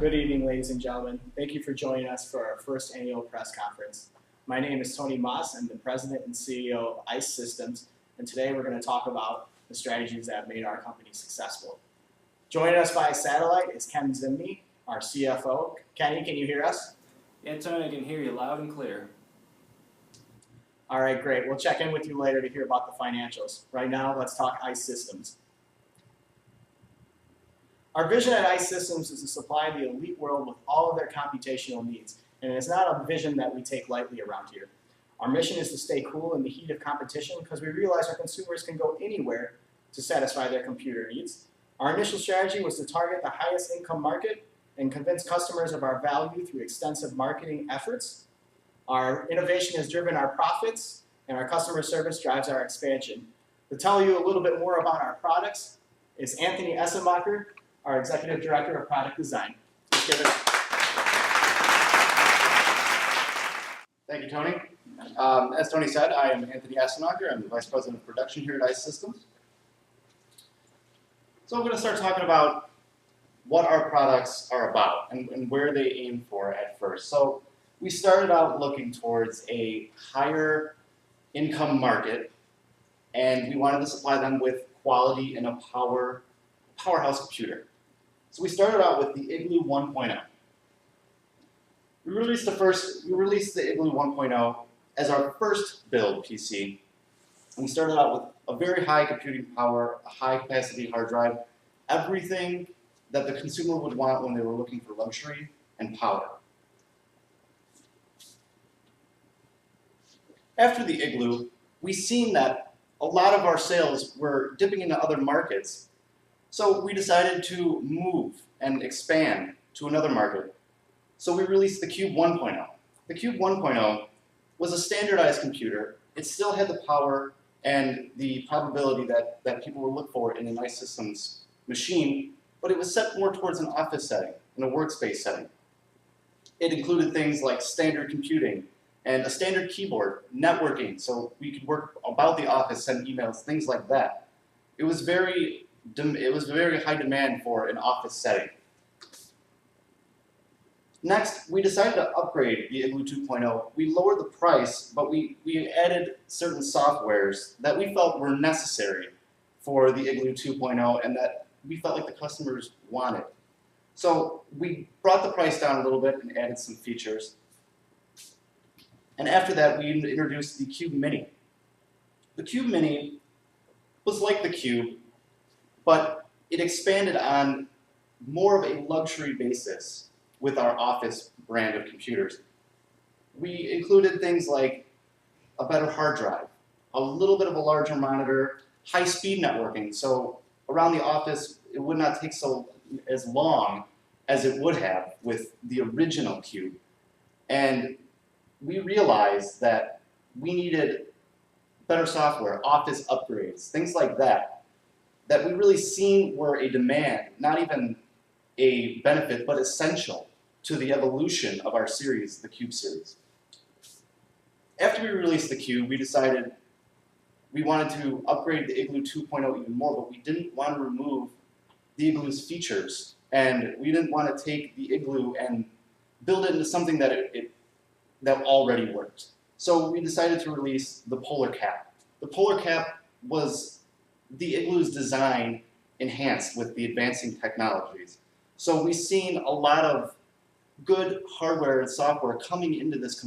Good evening, ladies and gentlemen. Thank you for joining us for our first annual press conference. My name is Tony Moss. I'm the president and CEO of ICE Systems, and today we're going to talk about the strategies that have made our company successful. Joining us by satellite is Ken Zimney, our CFO. Kenny, can you hear us? Yeah, Tony, I can hear you loud and clear. All right, great. We'll check in with you later to hear about the financials. Right now, let's talk ICE Systems. Our vision at ICE Systems is to supply the elite world with all of their computational needs, and it's not a vision that we take lightly around here. Our mission is to stay cool in the heat of competition because we realize our consumers can go anywhere to satisfy their computer needs. Our initial strategy was to target the highest income market and convince customers of our value through extensive marketing efforts. Our innovation has driven our profits, and our customer service drives our expansion. To tell you a little bit more about our products is Anthony Essemacher, our Executive Director of Product Design. Let's give it up. Thank you, Tony. As Tony said, I am Anthony Essemacher. I'm the Vice President of Production here at ICE Systems. So I'm going to start talking about what our products are about and where they aim for at first. So we started out looking towards a higher income market, and we wanted to supply them with quality and a powerhouse computer. So we started out with the Igloo 1.0. We released the Igloo 1.0 as our first build PC. And we started out with a very high computing power, a high capacity hard drive, everything that the consumer would want when they were looking for luxury and power. After the Igloo, we seen that a lot of our sales were dipping into other markets. So we decided to move and expand to another market. So we released the Cube 1.0. The Cube 1.0 was a standardized computer. It still had the power and the probability that people would look for in an ICE Systems machine, but it was set more towards an office setting, in a workspace setting. It included things like standard computing and a standard keyboard, networking, so we could work about the office, send emails, things like that. It was very high demand for an office setting. Next, we decided to upgrade the Igloo 2.0. We lowered the price, but we added certain softwares that we felt were necessary for the Igloo 2.0 and that we felt like the customers wanted. So we brought the price down a little bit and added some features. And after that, we introduced the Cube Mini. The Cube Mini was like the Cube, but it expanded on more of a luxury basis with our Office brand of computers. We included things like a better hard drive, a little bit of a larger monitor, high-speed networking, so around the office it would not take as long as it would have with the original Cube. And we realized that we needed better software, office upgrades, things like that we really seen were a demand, not even a benefit, but essential to the evolution of our series, the Cube series. After we released the Cube, we decided we wanted to upgrade the Igloo 2.0 even more, but we didn't want to remove the Igloo's features, and we didn't want to take the Igloo and build it into something that already worked. So we decided to release the Polar Cap. The Polar Cap was the Igloo's design enhanced with the advancing technologies. So we've seen a lot of good hardware and software coming into this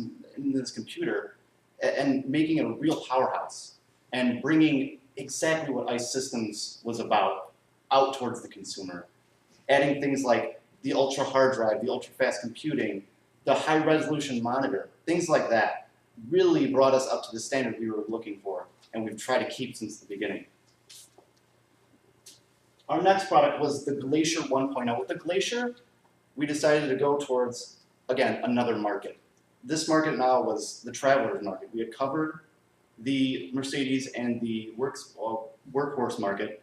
computer and making it a real powerhouse and bringing exactly what ICE Systems was about out towards the consumer. Adding things like the ultra hard drive, the ultra fast computing, the high resolution monitor, things like that really brought us up to the standard we were looking for and we've tried to keep since the beginning. Our next product was the Glacier 1.0. With the Glacier, we decided to go towards, again, another market. This market now was the traveler's market. We had covered the Mercedes and the workhorse market,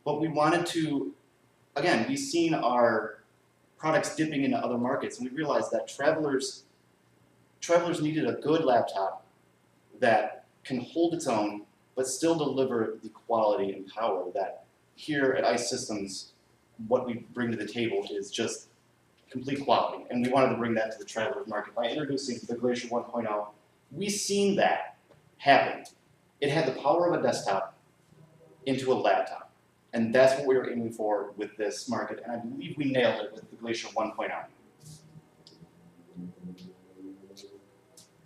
but we wanted to, again, we've seen our products dipping into other markets, and we realized that travelers needed a good laptop that can hold its own, but still deliver the quality and power that here at ICE Systems, what we bring to the table is just complete quality, and we wanted to bring that to the traveler's market by introducing the Glacier 1.0. We seen that happen. It had the power of a desktop into a laptop, and that's what we were aiming for with this market, and I believe we nailed it with the Glacier 1.0.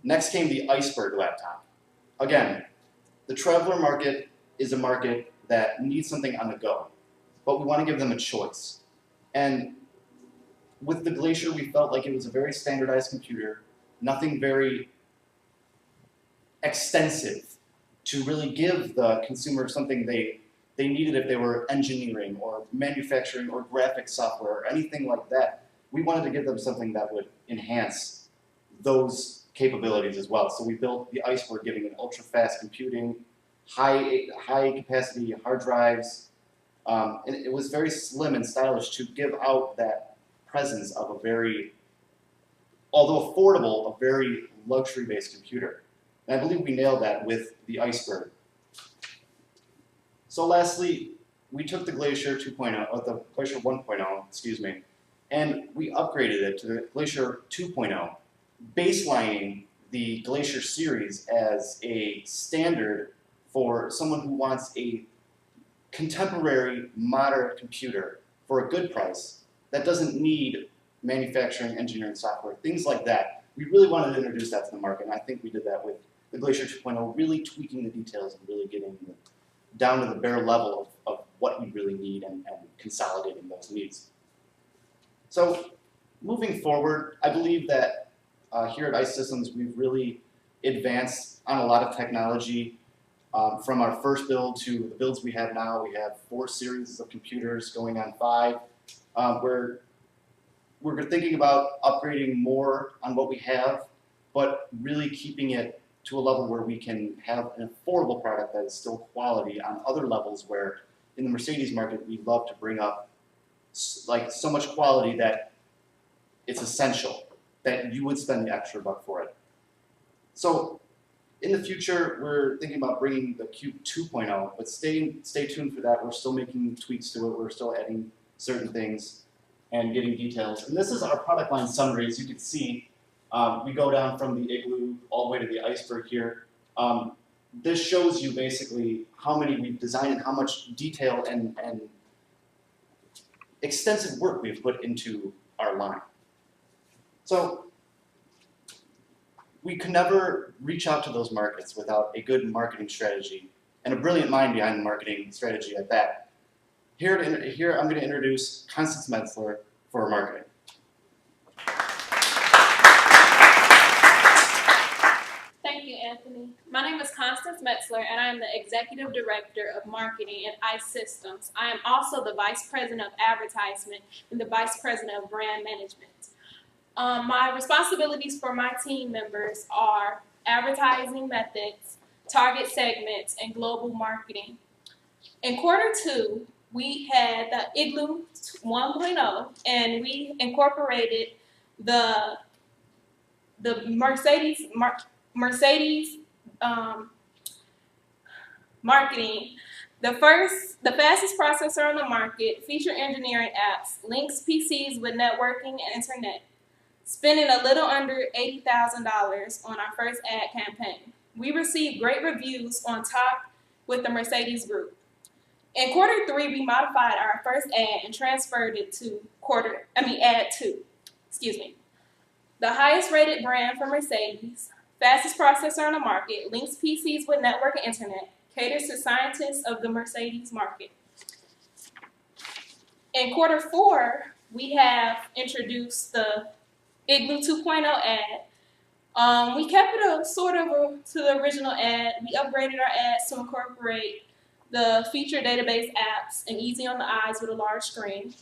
Next came the Iceberg laptop. Again, the traveler market is a market that needs something on the go, but we want to give them a choice. And with the Glacier, we felt like it was a very standardized computer, nothing very extensive to really give the consumer something they needed if they were engineering or manufacturing or graphic software or anything like that. We wanted to give them something that would enhance those capabilities as well. So we built the Iceberg, giving it ultra-fast computing, high capacity hard drives, and it was very slim and stylish to give out that presence of a very, although affordable, a very luxury-based computer. And I believe we nailed that with the Iceberg. So lastly, we took the Glacier 2.0, or the Glacier 1.0, excuse me, and we upgraded it to the Glacier 2.0, baselining the Glacier series as a standard for someone who wants a contemporary, modern computer for a good price that doesn't need manufacturing, engineering software, things like that. We really wanted to introduce that to the market, and I think we did that with the Glacier 2.0, really tweaking the details and really getting down to the bare level of what we really need and consolidating those needs. So moving forward, I believe that here at ICE Systems, we've really advanced on a lot of technology. From our first build to the builds we have now, we have 4 series of computers going on 5. We're thinking about upgrading more on what we have, but really keeping it to a level where we can have an affordable product that is still quality on other levels, where in the Mercedes market, we love to bring up like so much quality that it's essential, that you would spend the extra buck for it. So in the future, we're thinking about bringing the Cube 2.0, but stay tuned for that. We're still making tweaks to it. We're still adding certain things and getting details. And this is our product line summary. As you can see, we go down from the Igloo all the way to the Iceberg here. This shows you basically how many we've designed and how much detail and extensive work we've put into our line. So we could never reach out to those markets without a good marketing strategy and a brilliant mind behind the marketing strategy at that. Here I'm going to introduce Constance Metzler for marketing. Thank you, Anthony. My name is Constance Metzler, and I am the Executive Director of Marketing at ICE Systems. I am also the Vice President of Advertisement and the Vice President of Brand Management. My responsibilities for my team members are advertising methods, target segments, and global marketing. In Q2, we had the Igloo 1.0, and we incorporated the Mercedes marketing. The fastest processor on the market, feature engineering apps, links PCs with networking and internet, spending a little under $80,000 on our first ad campaign. We received great reviews on top with the Mercedes Group. In Q3, we modified our first ad and transferred it to ad 2. Excuse me. The highest rated brand for Mercedes, fastest processor on the market, links PCs with network and internet, caters to scientists of the Mercedes market. In Q4, we have introduced the Igloo 2.0 ad. We kept it to the original ad. We upgraded our ads to incorporate the feature database apps and easy on the eyes with a large screen.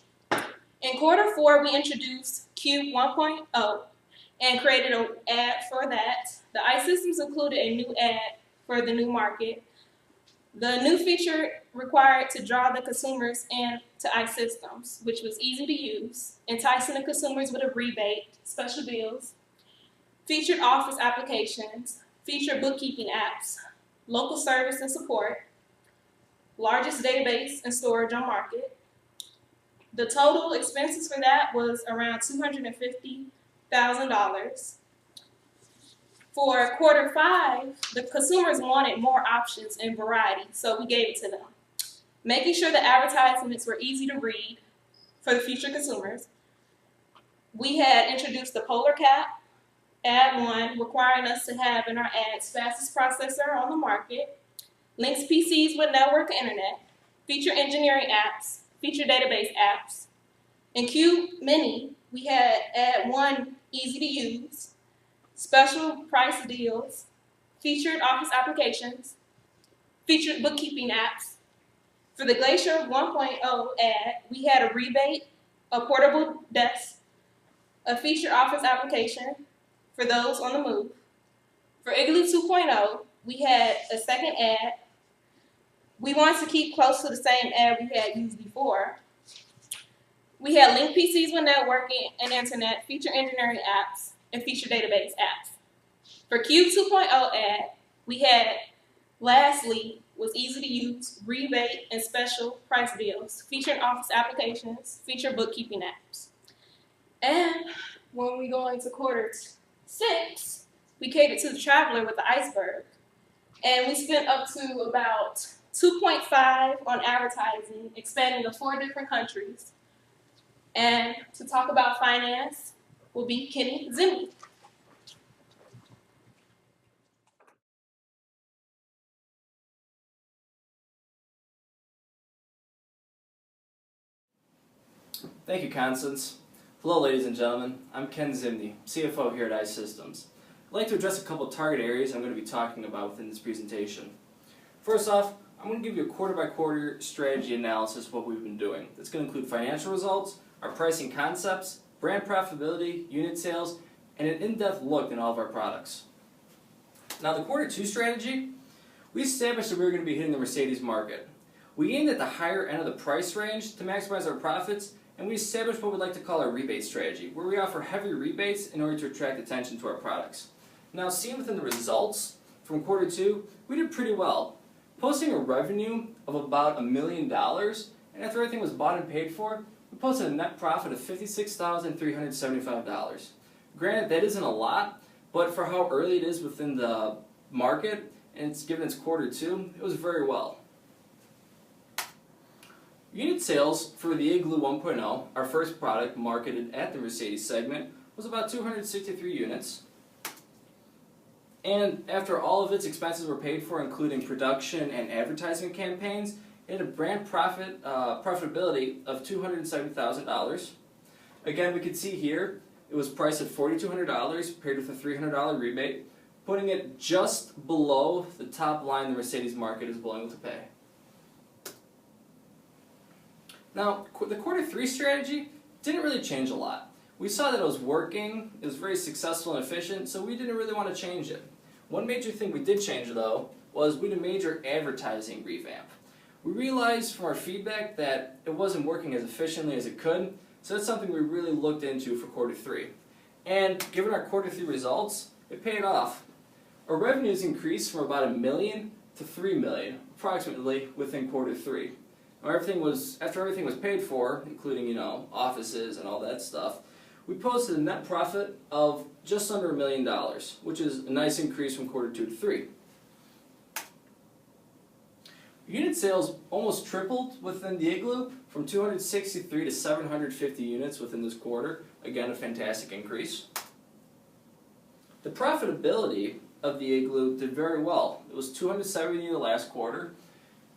In Q4, we introduced Cube 1.0 and created an ad for that. The ICE Systems included a new ad for the new market. The new feature required to draw the consumers in to ICE Systems, which was easy to use, enticing the consumers with a rebate, special deals, featured office applications, featured bookkeeping apps, local service and support, largest database and storage on market. The total expenses for that was around $250,000. For quarter 5, the consumers wanted more options and variety, so we gave it to them. Making sure the advertisements were easy to read for the future consumers. We had introduced the Polar Cap, Ad 1, requiring us to have in our ads fastest processor on the market, links PCs with network internet, feature engineering apps, feature database apps. In Cube Mini, we had Ad 1 easy to use, special price deals, featured office applications, featured bookkeeping apps. For the Glacier 1.0 ad, we had a rebate, a portable desk, a featured office application for those on the move. For Igloo 2.0, we had a second ad. We wanted to keep close to the same ad we had used before. We had linked PCs with networking and internet, feature engineering apps, and feature database apps. For Cube 2.0 ad, we had, lastly, was easy to use, rebate, and special price deals, featured office applications, featured bookkeeping apps. And when we go into quarter 6, we catered to the traveler with the iceberg. And we spent up to about 2.5 on advertising, expanding to 4 different countries. And to talk about finance will be Kenny Zimney. Thank you, Constance. Hello, ladies and gentlemen. I'm Ken Zimney, CFO here at ICE Systems. I'd like to address a couple of target areas I'm going to be talking about within this presentation. First off, I'm going to give you a quarter-by-quarter strategy analysis of what we've been doing. That's going to include financial results, our pricing concepts, brand profitability, unit sales, and an in-depth look at all of our products. Now, the quarter 2 strategy, we established that we were going to be hitting the Mercedes market. We aimed at the higher end of the price range to maximize our profits, and we established what we like to call our rebate strategy, where we offer heavy rebates in order to attract attention to our products. Now, seen within the results from quarter 2, we did pretty well, posting a revenue of about $1 million, and after everything was bought and paid for, we posted a net profit of $56,375. Granted, that isn't a lot, but for how early it is within the market, and it's given its quarter 2, it was very well. Unit sales for the Igloo 1.0, our first product marketed at the Mercedes segment, was about 263 units. And after all of its expenses were paid for, including production and advertising campaigns, it had a brand profitability of $270,000. Again, we can see here it was priced at $4,200, paired with a $300 rebate, putting it just below the top line the Mercedes market is willing to pay. Now, the quarter 3 strategy didn't really change a lot. We saw that it was working, it was very successful and efficient, so we didn't really want to change it. One major thing we did change, though, was we did a major advertising revamp. We realized from our feedback that it wasn't working as efficiently as it could, so that's something we really looked into for quarter 3. And given our quarter 3 results, it paid off. Our revenues increased from about $1 million to $3 million, approximately, within quarter 3. After everything was paid for, including, offices and all that stuff, we posted a net profit of just under $1 million, which is a nice increase from quarter 2 to 3. Unit sales almost tripled within the Igloo, from 263 to 750 units within this quarter. Again, a fantastic increase. The profitability of the Igloo did very well. It was 270 in the last quarter,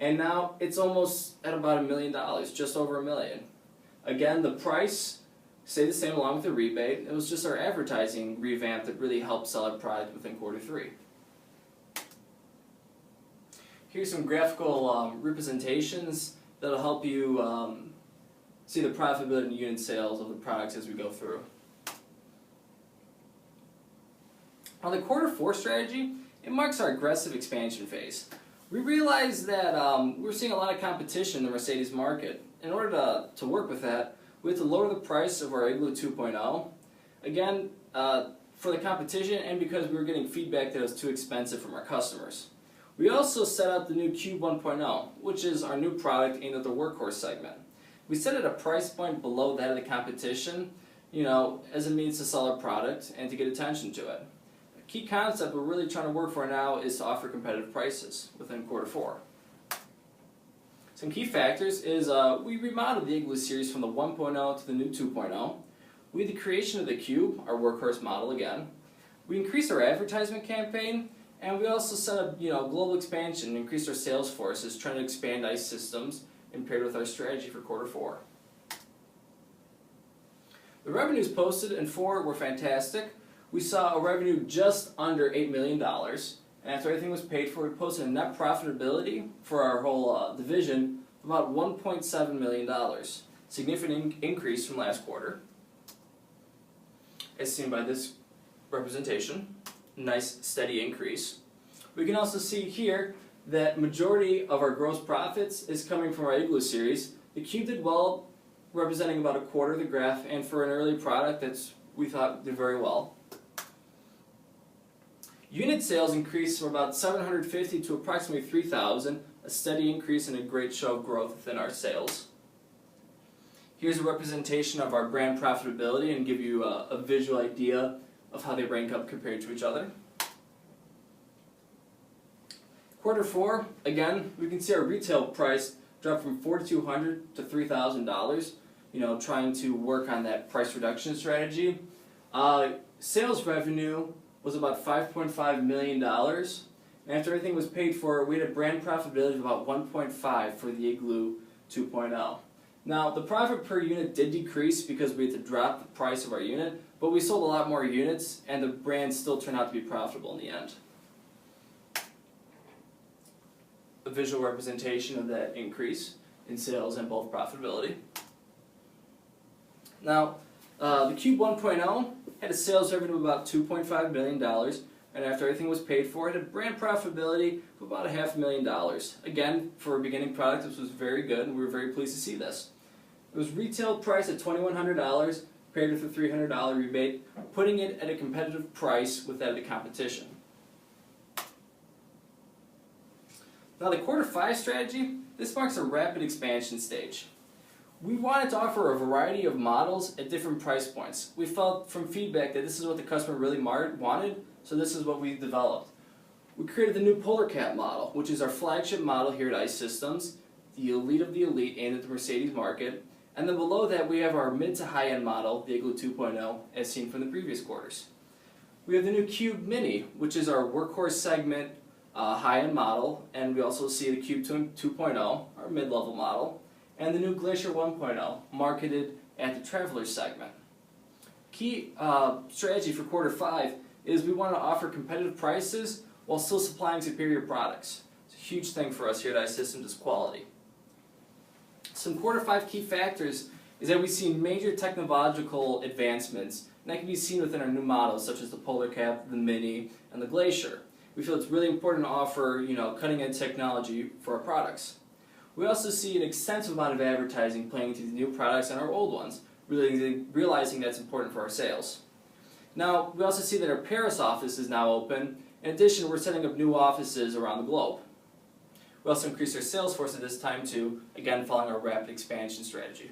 and now it's almost at about $1 million, just over $1 million. Again, the price stayed the same along with the rebate. It was just our advertising revamp that really helped sell our product within quarter 3. Here's some graphical representations that'll help you see the profitability and unit sales of the products as we go through. On the quarter 4 strategy, it marks our aggressive expansion phase. We realized that we're seeing a lot of competition in the Mercedes market. In order to work with that, we had to lower the price of our Igloo 2.0. Again, for the competition and because we were getting feedback that it was too expensive from our customers. We also set up the new Cube 1.0, which is our new product aimed at the workhorse segment. we set at a price point below that of the competition, as a means to sell our product and to get attention to it. A key concept we're really trying to work for now is to offer competitive prices within quarter 4. Some key factors is we remodeled the Igloo series from the 1.0 to the new 2.0. We had the creation of the Cube, our workhorse model again. We increased our advertisement campaign, and we also set up global expansion and increased our sales forces, trying to expand ICE Systems and paired with our strategy for quarter 4. The revenues posted in 4 were fantastic. We saw a revenue just under $8 million, and after everything was paid for, we posted a net profitability for our whole division of about $1.7 million. Significant increase from last quarter, as seen by this representation. Nice steady increase. We can also see here that majority of our gross profits is coming from our Igloo series. The Cube did well, representing about a quarter of the graph, and for an early product we thought did very well. Unit sales increased from about 750 to approximately 3,000, a steady increase and a great show of growth within our sales. Here's a representation of our brand profitability and give you a visual idea of how they rank up compared to each other. Quarter 4, again, we can see our retail price dropped from $4,200 to $3,000, trying to work on that price reduction strategy. Sales revenue was about $5.5 million, and after everything was paid for, we had a brand profitability of about 1.5 for the Igloo 2.0. Now, the profit per unit did decrease because we had to drop the price of our unit, but we sold a lot more units, and the brand still turned out to be profitable in the end. A visual representation of that increase in sales and both profitability. Now, the Cube 1.0 had a sales revenue of about $2.5 million, and after everything was paid for, it had brand profitability of about $500,000. Again, for a beginning product, this was very good, and we were very pleased to see this. It was retail priced at $2,100, paired with a $300 rebate, putting it at a competitive price with that of the competition. Now the quarter 5 strategy, this marks a rapid expansion stage. We wanted to offer a variety of models at different price points. We felt from feedback that this is what the customer really wanted, so this is what we developed. We created the new Polar Cap model, which is our flagship model here at ICE Systems, the elite of the elite aimed at the Mercedes market, and then below that we have our mid to high-end model, the Igloo 2.0, as seen from the previous quarters. We have the new Cube Mini, which is our workhorse segment high-end model, and we also see the Cube 2.0, our mid-level model, and the new Glacier 1.0, marketed at the Traveler segment. Key strategy for quarter 5 is we want to offer competitive prices while still supplying superior products. It's a huge thing for us here at ICE Systems is quality. Some quarter 5 key factors is that we've seen major technological advancements, and that can be seen within our new models such as the Polar Cap, the Mini, and the Glacier. We feel it's really important to offer cutting-edge technology for our products. We also see an extensive amount of advertising playing into the new products and our old ones, realizing that's important for our sales. Now, we also see that our Paris office is now open. In addition, we're setting up new offices around the globe. We also increased our sales force at this time too, again following our rapid expansion strategy.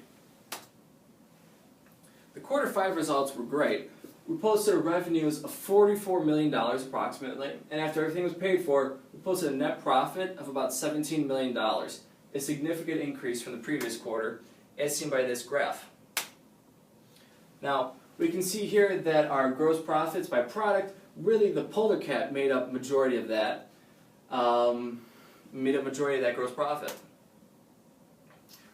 The quarter 5 results were great. We posted revenues of $44 million approximately, and after everything was paid for, we posted a net profit of about $17 million, a significant increase from the previous quarter, as seen by this graph. Now, we can see here that our gross profits by product, really the Polar Cap made up majority of that, gross profit.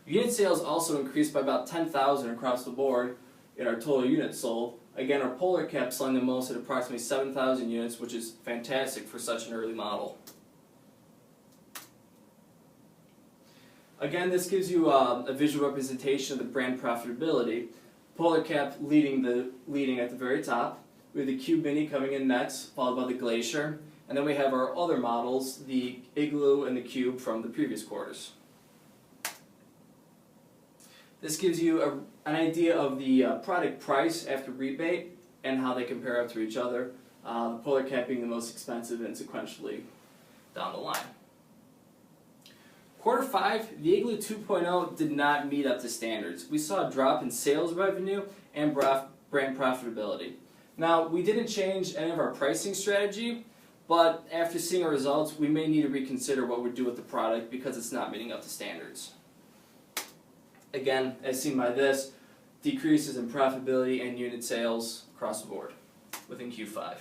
Unit sales also increased by about 10,000 across the board in our total units sold. Again, our Polar Cap selling the most at approximately 7,000 units, which is fantastic for such an early model. Again, this gives you a visual representation of the brand profitability. Polar Cap leading at the very top. We have the Cube Mini coming in next, followed by the Glacier, and then we have our other models, the Igloo and the Cube from the previous quarters. This gives you an idea of the product price after rebate and how they compare up to each other, the Polar Cap being the most expensive and sequentially down the line. Quarter 5, the Igloo 2.0 did not meet up to standards. We saw a drop in sales revenue and brand profitability. Now, we didn't change any of our pricing strategy, but after seeing our results, we may need to reconsider what we do with the product because it's not meeting up to standards. Again, as seen by this, decreases in profitability and unit sales across the board within Q5.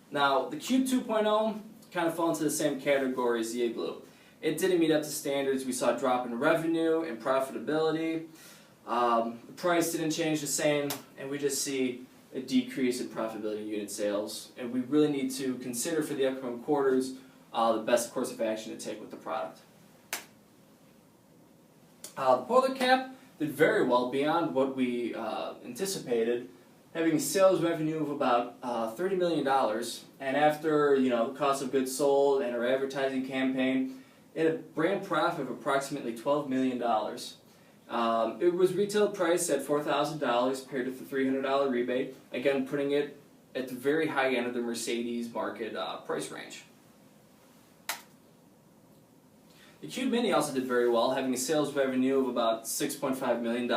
Now, the Cube 2.0 kind of fell into the same category as the Igloo. It didn't meet up to standards. We saw a drop in revenue and profitability. The price didn't change the same, and we just see a decrease in profitability and unit sales. And we really need to consider for the upcoming quarters the best course of action to take with the product. The Polar Cap did very well beyond what we anticipated, having sales revenue of about $30 million, and after the cost of goods sold and our advertising campaign, it had a brand profit of approximately $12 million. It was retail priced at $4,000 paired with the $300 rebate, again putting it at the very high end of the Mercedes market price range. The Cube Mini also did very well, having a sales revenue of about $6.5 million,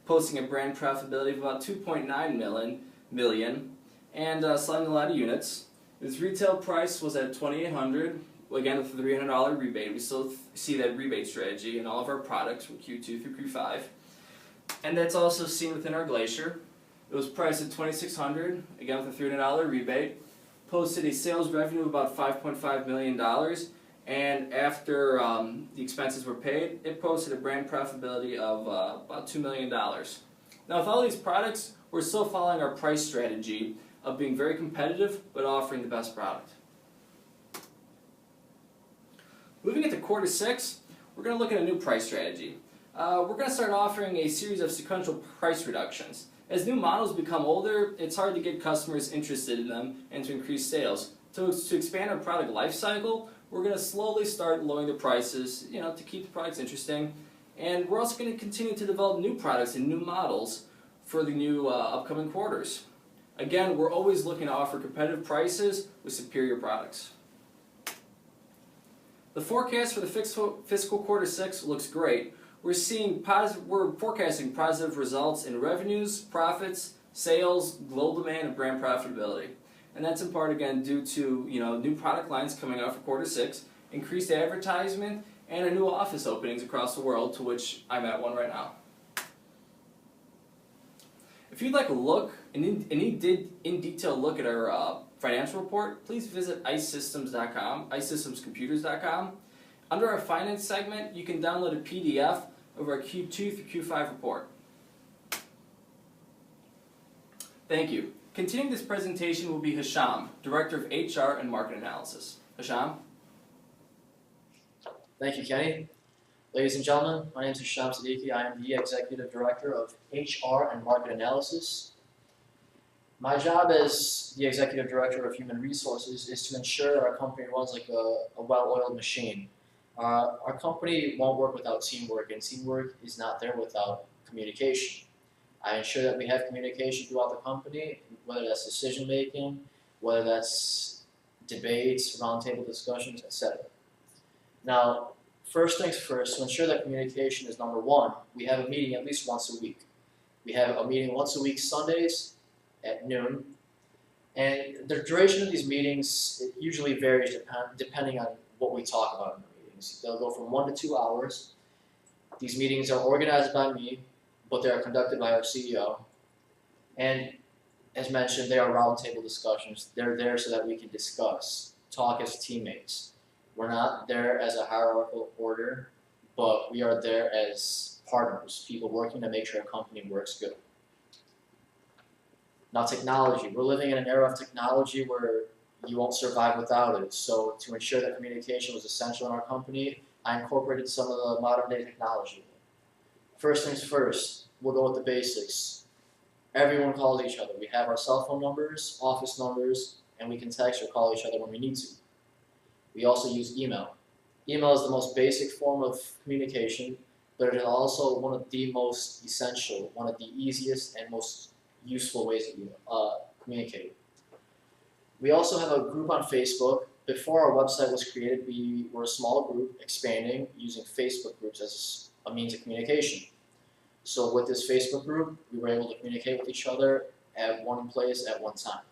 posting a brand profitability of about $2.9 million, and selling a lot of units. Its retail price was at $2,800. Again, with the $300 rebate, we still see that rebate strategy in all of our products from Q2 through Q5. And that's also seen within our Glacier. It was priced at $2,600, again with a $300 rebate, posted a sales revenue of about $5.5 million, and after the expenses were paid, it posted a brand profitability of about $2 million. Now with all these products, we're still following our price strategy of being very competitive, but offering the best product. Moving into quarter 6, we're going to look at a new price strategy. We're going to start offering a series of sequential price reductions. As new models become older, it's hard to get customers interested in them and to increase sales. To expand our product life cycle, we're going to slowly start lowering the prices, to keep the products interesting. And we're also going to continue to develop new products and new models for the new upcoming quarters. Again, we're always looking to offer competitive prices with superior products. The forecast for the fiscal quarter 6 looks great. We're forecasting positive results in revenues, profits, sales, global demand, and brand profitability. And that's in part again due to new product lines coming out for quarter 6, increased advertisement, and a new office openings across the world, to which I'm at one right now. If you'd like a look, an in-detail look at our financial report, please visit icesystems.com, icesystemscomputers.com. Under our finance segment, you can download a PDF of our Q2 through Q5 report. Thank you. Continuing this presentation will be Hisham, Director of HR and Market Analysis. Hisham? Thank you, Kenny. Ladies and gentlemen, my name is Hisham Siddiqui. I am the Executive Director of HR and Market Analysis. My job as the Executive Director of Human Resources is to ensure that our company runs like a well-oiled machine. Our company won't work without teamwork, and teamwork is not there without communication. I ensure that we have communication throughout the company, whether that's decision-making, whether that's debates, roundtable discussions, etc. Now, first things first, to ensure that communication is number one, we have a meeting at least once a week. We have a meeting once a week Sundays at noon, and the duration of these meetings usually varies depending on what we talk about in the meetings. They'll go from 1 to 2 hours. These meetings are organized by me, but they are conducted by our CEO. And as mentioned, they are roundtable discussions. They're there so that we can discuss, talk as teammates. We're not there as a hierarchical order, but we are there as partners, people working to make sure our company works good. Now, technology. We're living in an era of technology where you won't survive without it. So to ensure that communication was essential in our company, I incorporated some of the modern day technology. First things first, we'll go with the basics. Everyone calls each other. We have our cell phone numbers, office numbers, and we can text or call each other when we need to. We also use email. Email is the most basic form of communication, but it is also one of the most essential, one of the easiest and most useful ways to communicate. We also have a group on Facebook before our website was created, we were a small group expanding using Facebook groups as a means of communication. So with this Facebook group, we were able to communicate with each other at one place at one time.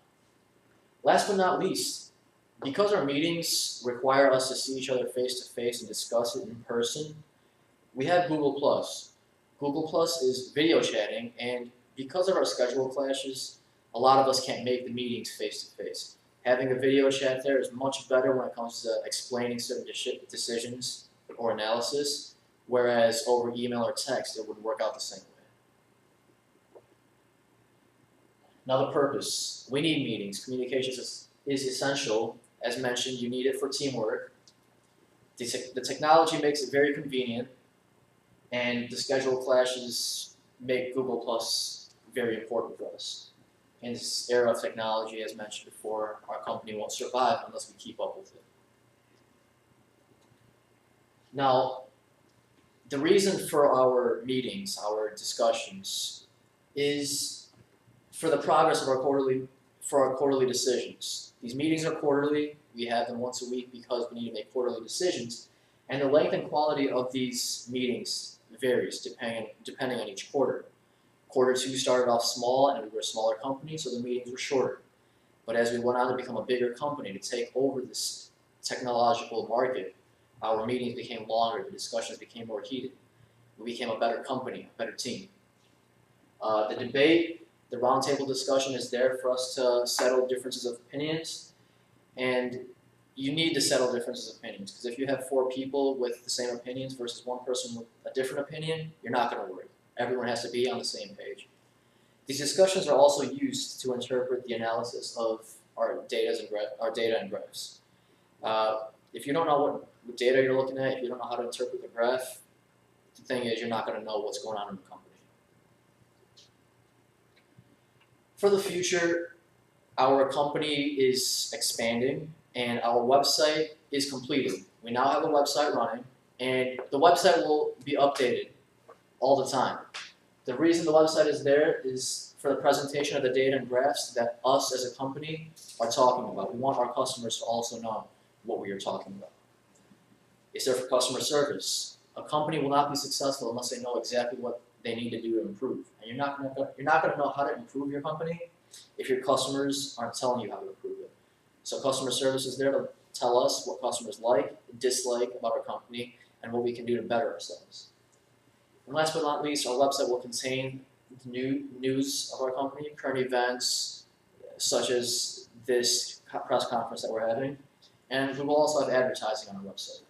Last but not least, because our meetings require us to see each other face to face and discuss it in person, we have Google+. Google+ is video chatting, and because of our schedule clashes, a lot of us can't make the meetings face to face. Having a video chat there is much better when it comes to explaining certain decisions or analysis, whereas over email or text, it would work out the same way. Now the purpose. We need meetings. Communications is essential. As mentioned, you need it for teamwork. The technology makes it very convenient, and the schedule clashes make Google Plus very important for us. In this era of technology, as mentioned before, our company won't survive unless we keep up with it. Now, the reason for our meetings, our discussions, is for the progress of our quarterly decisions. These meetings are quarterly. We have them once a week because we need to make quarterly decisions, and the length and quality of these meetings varies depending on each quarter. Quarter 2 started off small, and we were a smaller company, so the meetings were shorter. But as we went on to become a bigger company to take over this technological market, our meetings became longer, the discussions became more heated. We became a better company, a better team. The debate, the roundtable discussion is there for us to settle differences of opinions, and you need to settle differences of opinions, because if you have 4 people with the same opinions versus 1 person with a different opinion, you're not going to work. Everyone has to be on the same page. These discussions are also used to interpret the analysis of our data and graphs. If you don't know what data you're looking at, if you don't know how to interpret the graph, the thing is you're not going to know what's going on in the company. For the future, our company is expanding and our website is completed. We now have a website running, and the website will be updated all the time. The reason the website is there is for the presentation of the data and graphs that us as a company are talking about. We want our customers to also know what we are talking about. It's there for customer service. A company will not be successful unless they know exactly what they need to do to improve. And you're not going to know how to improve your company if your customers aren't telling you how to improve it. So customer service is there to tell us what customers like, dislike about our company, and what we can do to better ourselves. And last but not least, our website will contain new news of our company, current events, such as this press conference that we're having, and we will also have advertising on our website.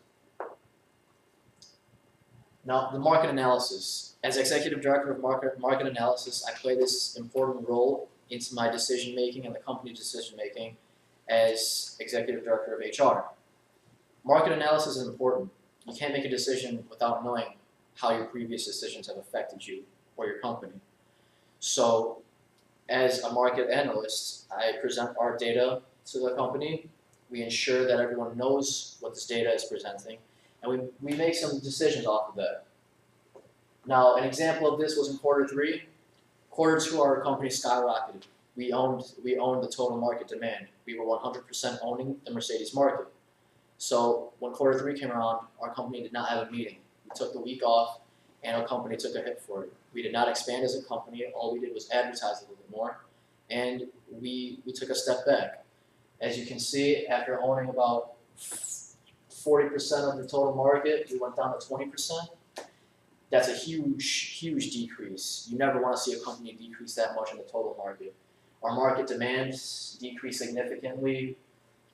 Now, the market analysis. As Executive Director of Market Analysis, I play this important role into my decision making and the company's decision making as Executive Director of HR. Market analysis is important. You can't make a decision without knowing how your previous decisions have affected you or your company. So, as a market analyst, I present our data to the company. We ensure that everyone knows what this data is presenting, and we make some decisions off of that. Now, an example of this was in quarter 3. Quarter 2, our company skyrocketed. We owned the total market demand. We were 100% owning the Mercedes market. So when quarter 3 came around, our company did not have a meeting. We took the week off, and our company took a hit for it. We did not expand as a company. All we did was advertise a little bit more, and we took a step back. As you can see, after owning about 40% of the total market, we went down to 20%. That's a huge, huge decrease. You never want to see a company decrease that much in the total market. Our market demand decreased significantly.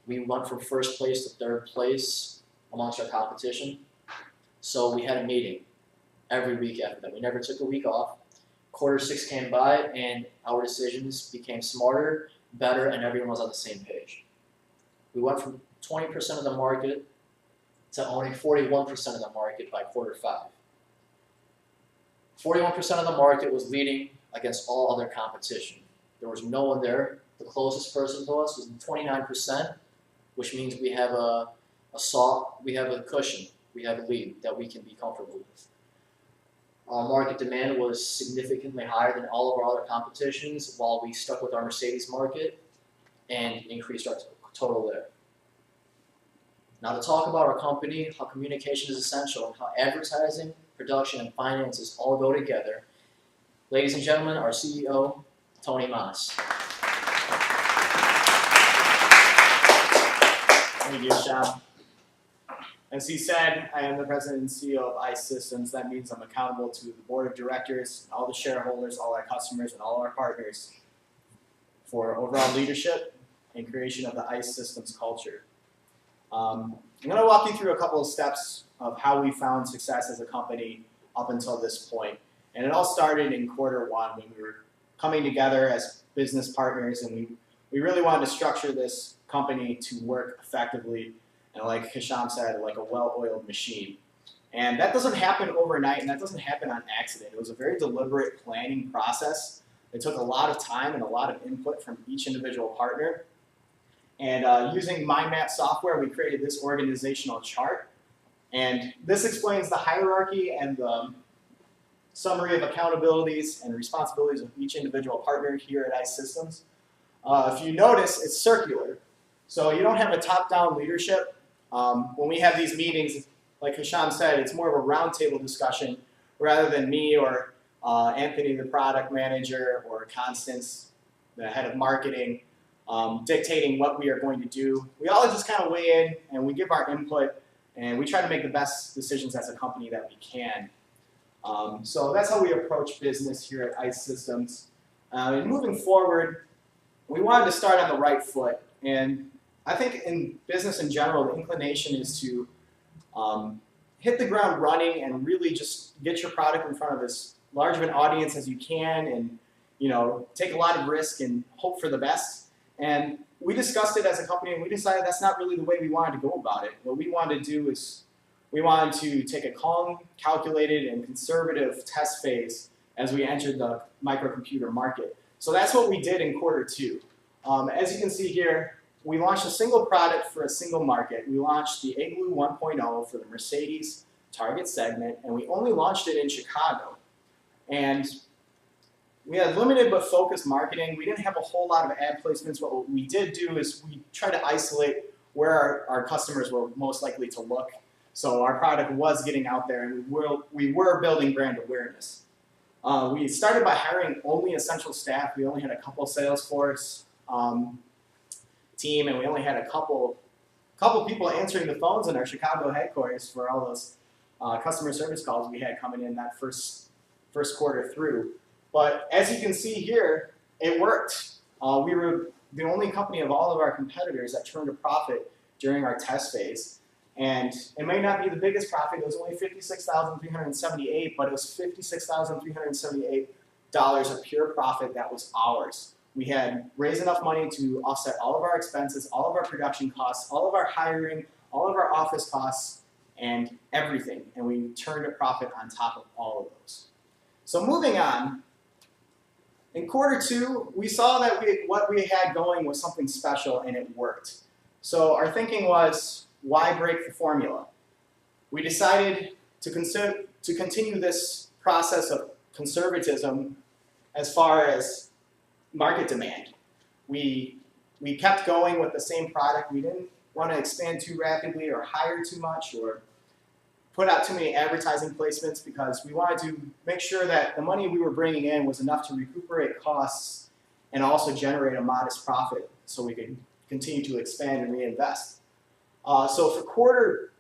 We went from first place to third place amongst our competition. So we had a meeting every week after that. We never took a week off. Quarter 6 came by, and our decisions became smarter, better, and everyone was on the same page. We went from 20% of the market to owning 41% of the market by quarter 5. 41% of the market was leading against all other competition. There was no one there. The closest person to us was 29%, which means we have a cushion, we have a lead that we can be comfortable with. Our market demand was significantly higher than all of our other competitions, while we stuck with our Mercedes market and increased our total there. Now to talk about our company, how communication is essential, and how advertising, production, and finances all go together, ladies and gentlemen, our CEO, Tony Mas. Thank you, Sean. As he said, I am the president and CEO of ICE Systems. That means I'm accountable to the board of directors, all the shareholders, all our customers, and all our partners for overall leadership and creation of the ICE Systems culture. I'm going to walk you through a couple of steps of how we found success as a company up until this point. And it all started in quarter one when we were coming together as business partners, and we really wanted to structure this company to work effectively, and like Hisham said, like a well-oiled machine. And that doesn't happen overnight, and that doesn't happen on accident. It was a very deliberate planning process. It took a lot of time and a lot of input from each individual partner. And using MindMap software, we created this organizational chart. And this explains the hierarchy and the summary of accountabilities and responsibilities of each individual partner here at ICE Systems. If you notice, it's circular. So you don't have a top-down leadership. When we have these meetings, like Hisham said, it's more of a roundtable discussion rather than me or Anthony, the product manager, or Constance, the head of marketing, dictating what we are going to do. We all just kind of weigh in and we give our input, and we try to make the best decisions as a company that we can. So that's how we approach business here at ICE Systems. And moving forward, we wanted to start on the right foot. And I think in business in general, the inclination is to hit the ground running and really just get your product in front of as large of an audience as you can, and take a lot of risk and hope for the best. And we discussed it as a company, and we decided that's not really the way we wanted to go about it. What we wanted to do is we wanted to take a calm, calculated, and conservative test phase as we entered the microcomputer market. So that's what we did in quarter two. As you can see here, we launched a single product for a single market. We launched the Igloo 1.0 for the Mercedes target segment, and we only launched it in Chicago. And we had limited but focused marketing. We didn't have a whole lot of ad placements. What we did do is we tried to isolate where our customers were most likely to look. So our product was getting out there, and we were building brand awareness. We started by hiring only essential staff. We only had a couple Salesforce team, and we only had a couple people answering the phones in our Chicago headquarters for all those customer service calls we had coming in that first quarter through. But as you can see here, it worked. We were the only company of all of our competitors that turned a profit during our test phase. And it may not be the biggest profit. It was only $56,378, but it was $56,378 of pure profit that was ours. We had raised enough money to offset all of our expenses, all of our production costs, all of our hiring, all of our office costs, and everything. And we turned a profit on top of all of those. So moving on, in quarter two, we saw that what we had going was something special, and it worked. So our thinking was, why break the formula? We decided to continue this process of conservatism as far as market demand. We kept going with the same product. We didn't want to expand too rapidly or hire too much or put out too many advertising placements, because we wanted to make sure that the money we were bringing in was enough to recuperate costs and also generate a modest profit so we could continue to expand and reinvest. So for quarter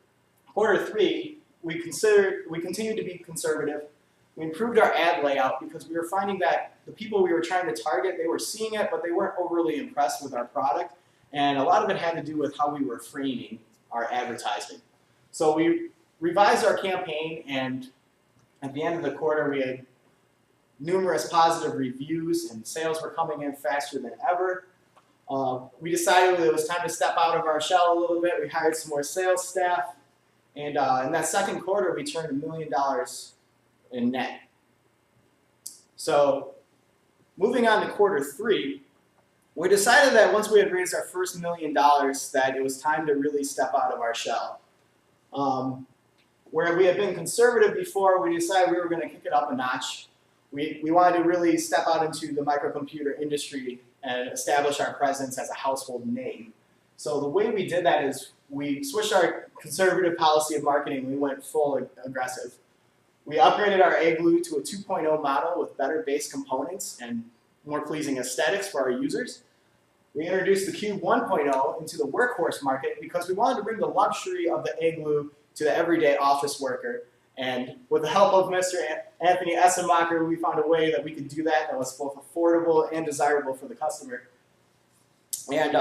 three, we continued to be conservative. We improved our ad layout because we were finding that the people we were trying to target, they were seeing it, but they weren't overly impressed with our product. And a lot of it had to do with how we were framing our advertising. So we revised our campaign, and at the end of the quarter, we had numerous positive reviews, and sales were coming in faster than ever. We decided it was time to step out of our shell a little bit. We hired some more sales staff, and in that second quarter, we turned $1 million in net. So moving on to quarter three, we decided that once we had raised our first $1 million, that it was time to really step out of our shell. Where we had been conservative before, we decided we were going to kick it up a notch. We wanted to really step out into the microcomputer industry and establish our presence as a household name. So the way we did that is we switched our conservative policy of marketing. We went full aggressive. We upgraded our Igloo to a 2.0 model with better base components and more pleasing aesthetics for our users. We introduced the Cube 1.0 into the workhorse market because we wanted to bring the luxury of the Igloo to the everyday office worker. And with the help of Mr. Anthony Essenmacher, we found a way that we could do that was both affordable and desirable for the customer. And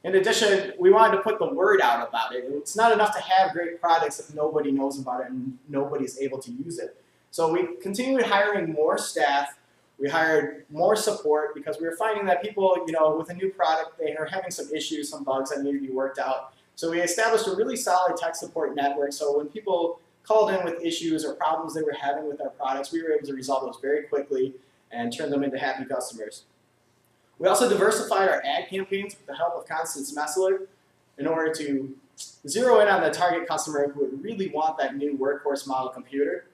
in addition, we wanted to put the word out about it. It's not enough to have great products if nobody knows about it and nobody's able to use it. So we continued hiring more staff. We hired more support because we were finding that people, with a new product, they are having some issues, some bugs that need to be worked out. So we established a really solid tech support network. So when people called in with issues or problems they were having with our products, we were able to resolve those very quickly and turn them into happy customers. We also diversified our ad campaigns with the help of Constance Messler in order to zero in on the target customer who would really want that new workhorse model computer.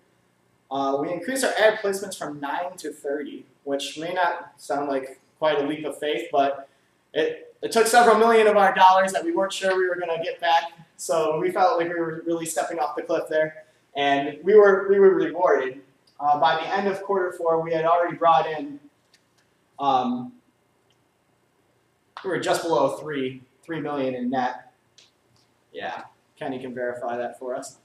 We increased our ad placements from 9 to 30, which may not sound like quite a leap of faith, but it took several million of our dollars that we weren't sure we were going to get back. So we felt like we were really stepping off the cliff there, and we were rewarded. By the end of Q4, we had already brought in, we were just below 3 million in net. Yeah, Kenny can verify that for us.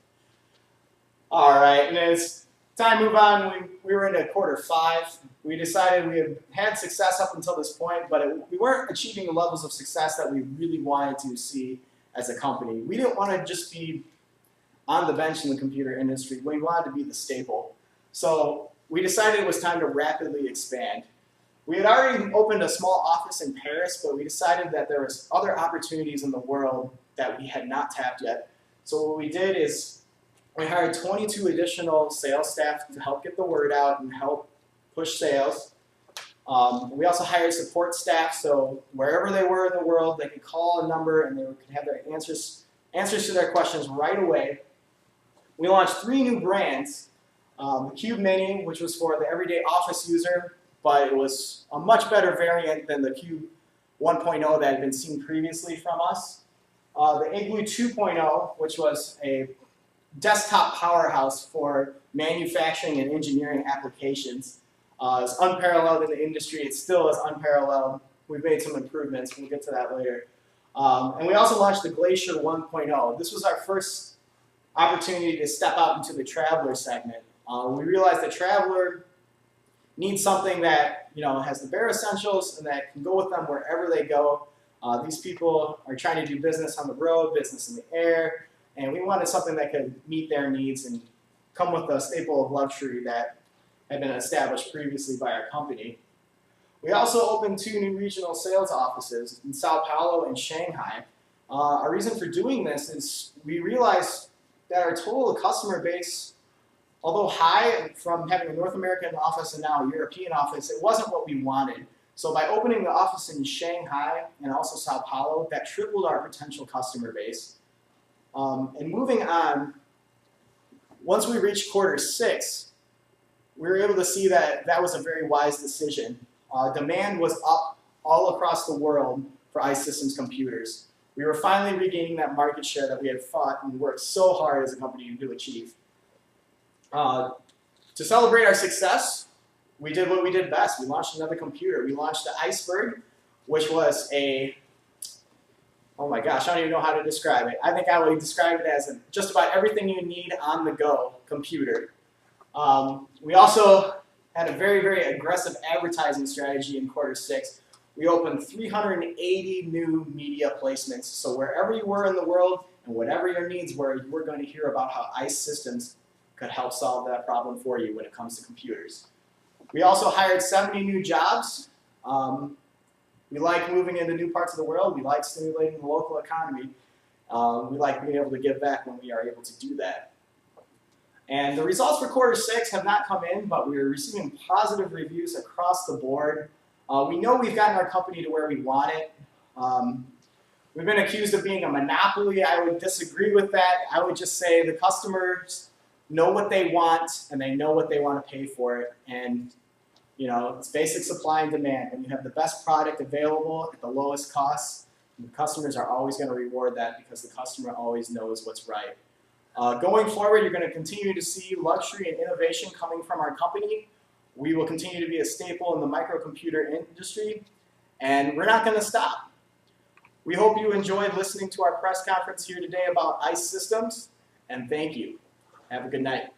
All right, and as time moved on, we were into Q5. We decided we had had success up until this point, but we weren't achieving the levels of success that we really wanted to see as a company. We didn't want to just be on the bench in the computer industry. We wanted to be the staple. So we decided it was time to rapidly expand. We had already opened a small office in Paris, but we decided that there was other opportunities in the world that we had not tapped yet. So what we did is we hired 22 additional sales staff to help get the word out and help push sales. We also hired support staff, so wherever they were in the world, they could call a number and they could have their answers to their questions right away. We launched 3 new brands. The Cube Mini, which was for the everyday office user, but it was a much better variant than the Cube 1.0 that had been seen previously from us. The Igloo 2.0, which was a desktop powerhouse for manufacturing and engineering applications. It's unparalleled in the industry. It still is unparalleled. We've made some improvements. We'll get to that later. And we also launched the Glacier 1.0. This was our first opportunity to step out into the traveler segment. We realized that traveler needs something that has the bare essentials and that can go with them wherever they go. These people are trying to do business on the road, business in the air, and we wanted something that could meet their needs and come with a staple of luxury that had been established previously by our company. We also opened 2 new regional sales offices in Sao Paulo and Shanghai. Our reason for doing this is we realized that our total customer base, although high from having a North American office and now a European office, it wasn't what we wanted. So by opening the office in Shanghai and also Sao Paulo, that tripled our potential customer base. And moving on, once we reached Q6, we were able to see that that was a very wise decision. Demand was up all across the world for iSystems computers. We were finally regaining that market share that we had fought and worked so hard as a company to achieve. To celebrate our success, we did what we did best. We launched another computer. We launched the Iceberg, which was oh my gosh, I don't even know how to describe it. I think I would describe it as just about everything you need on the go computer. We also had a very, very aggressive advertising strategy in Q6. We opened 380 new media placements. So wherever you were in the world and whatever your needs were, you were going to hear about how iSystems could help solve that problem for you when it comes to computers. We also hired 70 new jobs. We like moving into new parts of the world. We like stimulating the local economy. We like being able to give back when we are able to do that. And the results for Q6 have not come in, but we're receiving positive reviews across the board. We know we've gotten our company to where we want it. We've been accused of being a monopoly. I would disagree with that. I would just say the customers know what they want and they know what they want to pay for it. And it's basic supply and demand. When you have the best product available at the lowest cost, And customers are always going to reward that because the customer always knows what's right. Going forward, you're going to continue to see luxury and innovation coming from our company. We will continue to be a staple in the microcomputer industry, and we're not going to stop. We hope you enjoyed listening to our press conference here today about ICE Systems, and thank you. Have a good night.